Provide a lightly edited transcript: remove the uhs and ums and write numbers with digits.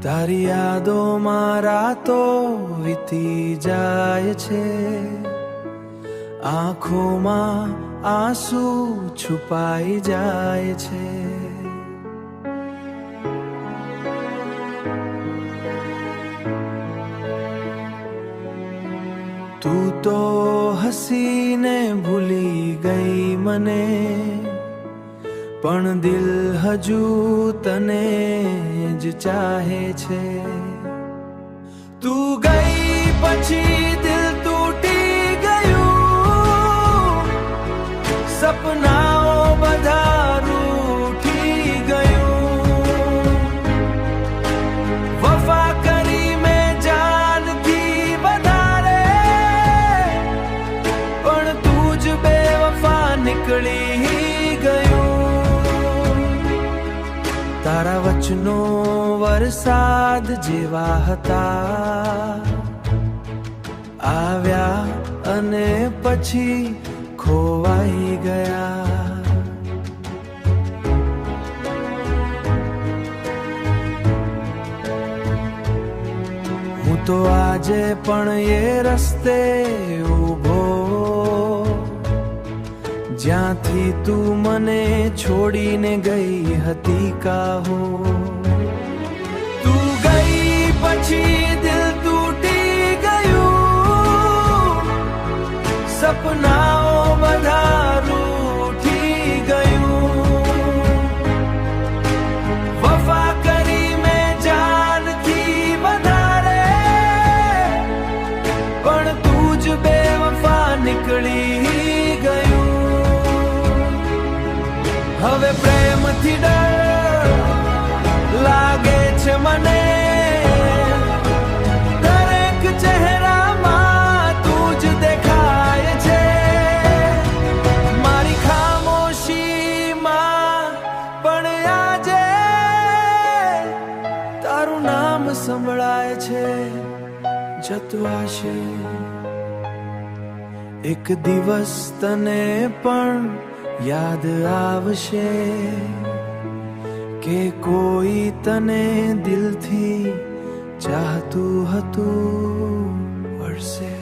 તારી યાદોમાં રાતો વીતી જાય છે, આંખોમાં આંસુ છુપાઈ જાય છે. તું તો હસીને ભૂલી ગઈ મને, પણ દિલ હજુ તને જ ચાહે છે. તું ગઈ પછી દિલ તૂટી ગયું, સપનાઓ બધા રૂઠી ગયું. વફા કરી મેં જાનથી વધારે, પણ તું જ બેવફા નીકળી ગયું. તારા વચનો વરસાદ જેવા હતા, આવ્યા અને પછી ખોવાઈ ગયા. હું તો આજે પણ એ રસ્તે ઊભો, જ્યાંથી તું મને છોડીને ગઈ હતી કાહો. તું ગઈ પછી દિલ તૂટી ગયું, સપનાઓ બધા રૂઠી ગયું. વફા કરી મેં જાનથી વધારે, પણ તું જ બેવફા નીકળી ગયું. હવે પ્રેમથી ડર લાગે છે મને, દરેક ચહેરામાં તું જ દેખાય છે. મારી ખામોશીમાં પણ આજે તારું નામ સંભળાય છે. જતું હશે એક દિવસ તને પણ યાદ આવશે, કે કોઈ તને દિલથી ચાહતું હતું વર્ષે.